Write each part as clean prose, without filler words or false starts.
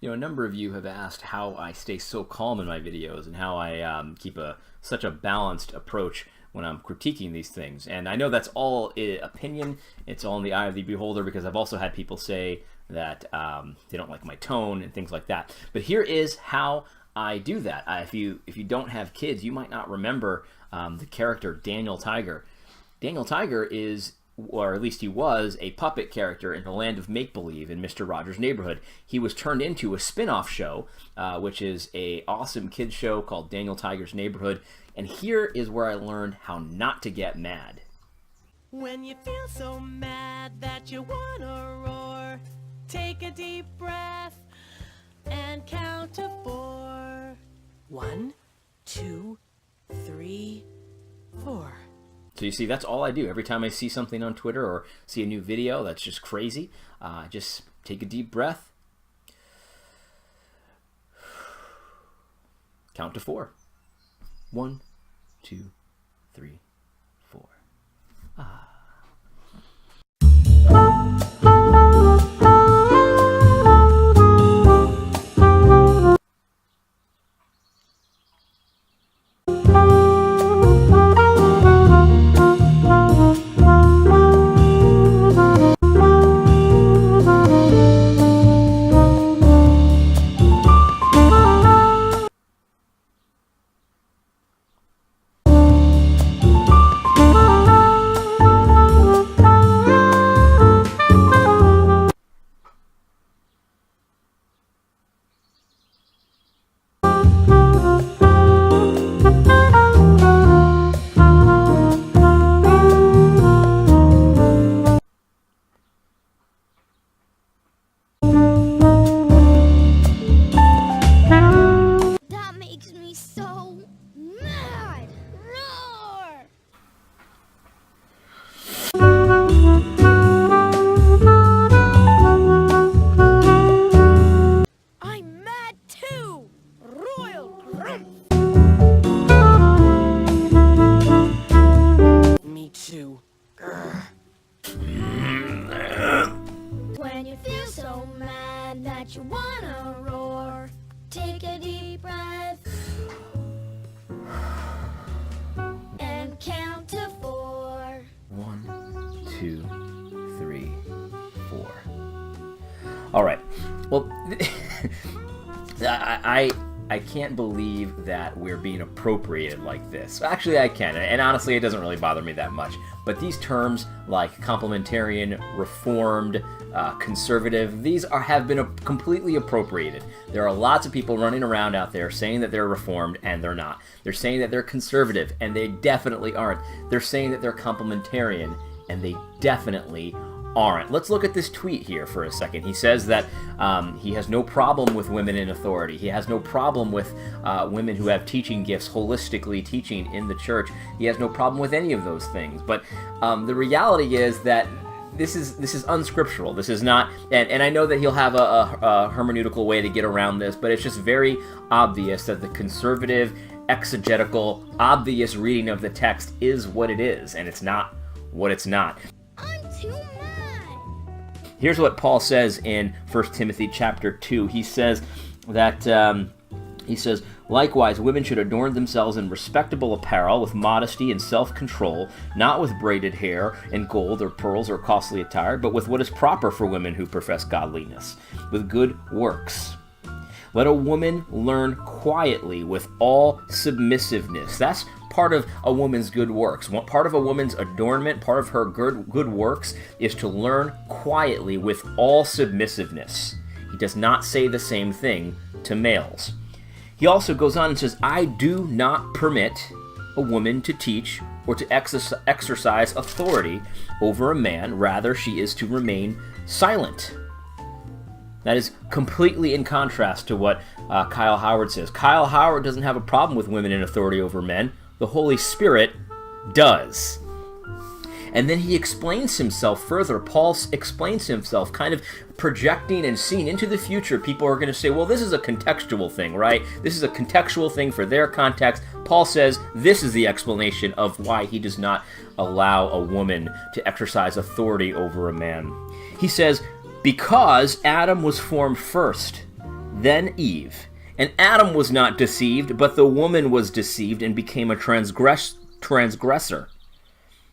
A number of you have asked how I stay so calm in my videos and how I keep such a balanced approach when I'm critiquing these things. And I know that's all opinion. It's all in the eye of the beholder, because I've also had people say that they don't like my tone and things like that. But here is how I do that. If you don't have kids, you might not remember the character Daniel Tiger. Daniel Tiger is, or at least he was, a puppet character in the land of make-believe in Mr. Rogers' Neighborhood. He was turned into a spin-off show, which is a awesome kids show called Daniel Tiger's Neighborhood. And here is where I learned how not to get mad. When you feel so mad that you wanna roar, take a deep breath and count to 4. 1, 2, 3, 4. So you see, that's all I do. Every time I see something on Twitter or see a new video that's just crazy, just take a deep breath, count to 4. 1, 2, 3, 4. That makes me so mad. Roar! I'm mad too. Royal Grumph. Me too. When you feel so mad that you wanna roar, take a deep breath and count to 4. 1, 2, 3, 4. All right. Well, I can't believe that we're being appropriated like this. Actually, I can, and honestly, it doesn't really bother me that much. But these terms like complementarian, reformed, conservative, these have been completely appropriated. There are lots of people running around out there saying that they're reformed, and they're not. They're saying that they're conservative, and they definitely aren't. They're saying that they're complementarian, and they definitely aren't. Let's look at this tweet here for a second. He says that he has no problem with women in authority. He has no problem with women who have teaching gifts, holistically teaching in the church. He has no problem with any of those things. But the reality is that this is unscriptural. This is not, and I know that he'll have a hermeneutical way to get around this, but it's just very obvious that the conservative, exegetical, obvious reading of the text is what it is, and it's not what it's not. I'm too mad. Here's what Paul says in 1 Timothy chapter 2. He says that, likewise, women should adorn themselves in respectable apparel with modesty and self-control, not with braided hair and gold or pearls or costly attire, but with what is proper for women who profess godliness, with good works. Let a woman learn quietly with all submissiveness. That's part of a woman's good works. Part of a woman's adornment, part of her good works is to learn quietly with all submissiveness. He does not say the same thing to males. He also goes on and says, I do not permit a woman to teach or to exercise authority over a man. Rather, she is to remain silent. That is completely in contrast to what Kyle Howard says. Kyle Howard doesn't have a problem with women in authority over men. The Holy Spirit does. And then he explains himself further. Paul explains himself, kind of projecting and seeing into the future. People are going to say, well, this is a contextual thing, right? This is a contextual thing for their context. Paul says this is the explanation of why he does not allow a woman to exercise authority over a man. He says, because Adam was formed first, then Eve. And Adam was not deceived, but the woman was deceived and became a transgressor.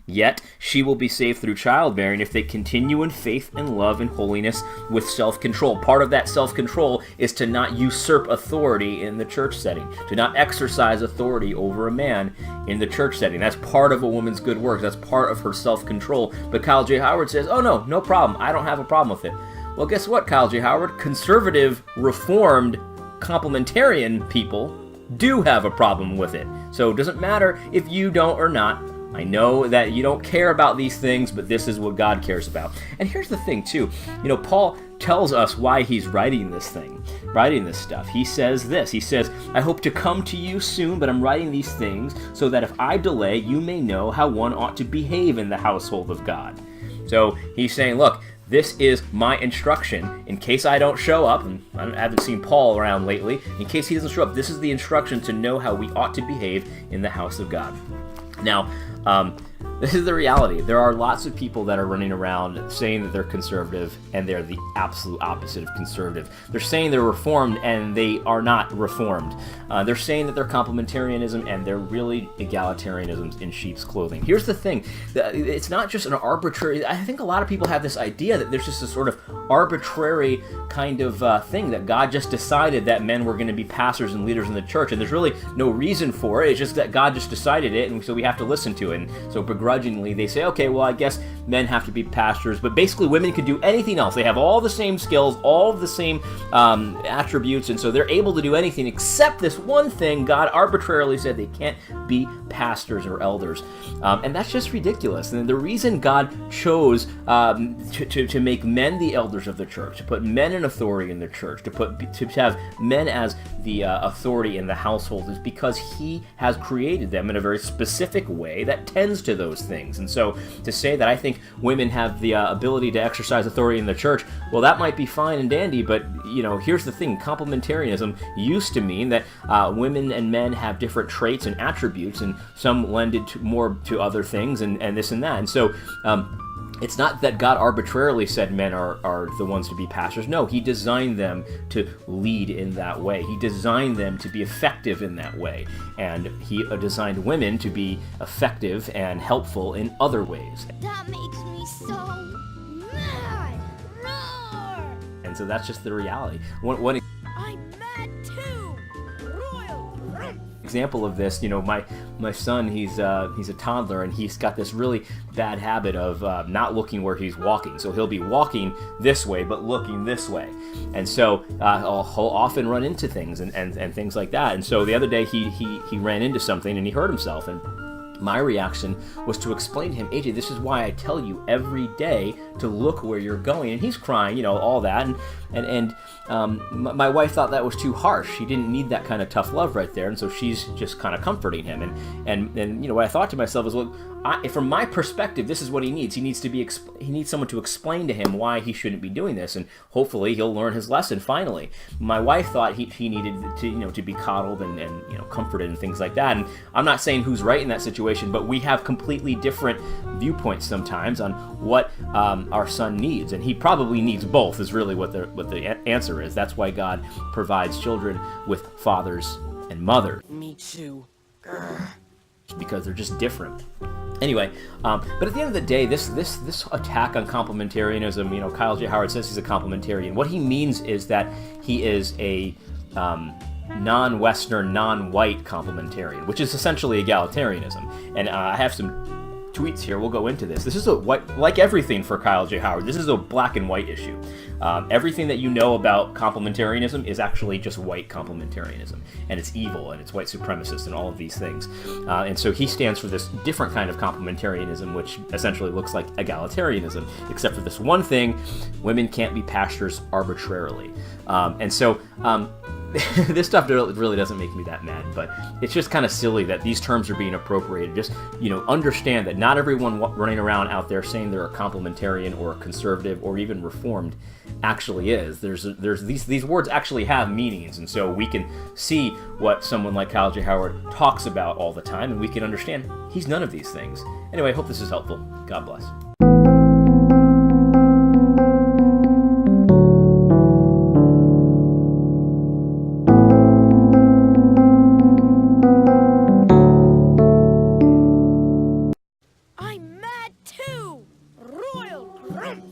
Yet she will be saved through childbearing if they continue in faith and love and holiness with self-control. Part of that self-control is to not usurp authority in the church setting, to not exercise authority over a man in the church setting. That's part of a woman's good work. That's part of her self-control. But Kyle J. Howard says, oh no problem. I don't have a problem with it. Well, guess what, Kyle J. Howard? Conservative, reformed, complementarian people do have a problem with it. So it doesn't matter if you don't or not. I know that you don't care about these things, but this is what God cares about. And here's the thing, too. Paul tells us why he's writing this stuff. He says this. He says, I hope to come to you soon, but I'm writing these things so that if I delay, you may know how one ought to behave in the household of God. So he's saying, look, this is my instruction in case I don't show up, and I haven't seen Paul around lately. In case he doesn't show up, this is the instruction to know how we ought to behave in the house of God. Now, this is the reality. There are lots of people that are running around saying that they're conservative, and they're the absolute opposite of conservative. They're saying they're reformed, and they are not reformed. They're saying that they're complementarianism, and they're really egalitarianism in sheep's clothing. Here's the thing. It's not just an arbitrary... I think a lot of people have this idea that there's just a sort of arbitrary kind of thing, that God just decided that men were going to be pastors and leaders in the church, and there's really no reason for it. It's just that God just decided it, and so we have to listen to it. And so begrudgingly, they say, okay, well, I guess men have to be pastors, but basically women can do anything else. They have all the same skills, all of the same attributes, and so they're able to do anything except this one thing. God arbitrarily said they can't be pastors or elders. And that's just ridiculous. And the reason God chose to make men the elders of the church, to put men in authority in the church, to have men as the authority in the household, is because he has created them in a very specific way that tends to those things. And so to say that I think women have the ability to exercise authority in the church, well, that might be fine and dandy, but here's the thing. Complementarianism used to mean that women and men have different traits and attributes, and some lended more to other things, and this and that. And so it's not that God arbitrarily said men are the ones to be pastors. No, he designed them to lead in that way. He designed them to be effective in that way. And he designed women to be effective and helpful in other ways. That makes me so mad. Roar! And so that's just the reality. One I'm mad too. Royal. example of this, my son, he's a toddler, and he's got this really bad habit of not looking where he's walking. So he'll be walking this way, but looking this way. And so he'll often run into things and things like that. And so the other day he ran into something and he hurt himself. And my reaction was to explain to him, AJ, this is why I tell you every day to look where you're going. And he's crying, all that. And my wife thought that was too harsh. She didn't need that kind of tough love right there. And so she's just kind of comforting him. And what I thought to myself is, well, from my perspective, this is what he needs. He needs someone to explain to him why he shouldn't be doing this, and hopefully he'll learn his lesson finally. My wife thought he needed to be coddled and comforted and things like that. And I'm not saying who's right in that situation, but we have completely different viewpoints sometimes on what our son needs, and he probably needs both. Is really what the answer is. That's why God provides children with fathers and mothers. Me too. Because they're just different. Anyway, but at the end of the day, this attack on complementarianism, Kyle J. Howard says he's a complementarian. What he means is that he is a non-Western, non-white complementarian, which is essentially egalitarianism. And I have some tweets here. We'll go into this. This is like everything for Kyle J. Howard, this is a black and white issue. Everything that you know about complementarianism is actually just white complementarianism, and it's evil, and it's white supremacist, and all of these things. And so he stands for this different kind of complementarianism, which essentially looks like egalitarianism, except for this one thing: women can't be pastors arbitrarily. And so this stuff really doesn't make me that mad, but it's just kind of silly that these terms are being appropriated. Just, understand that not everyone running around out there saying they're a complementarian or a conservative or even reformed actually is. There's these words actually have meanings, and so we can see what someone like Kyle J. Howard talks about all the time, and we can understand he's none of these things. Anyway, I hope this is helpful. God bless. mad too! Royal Grumph!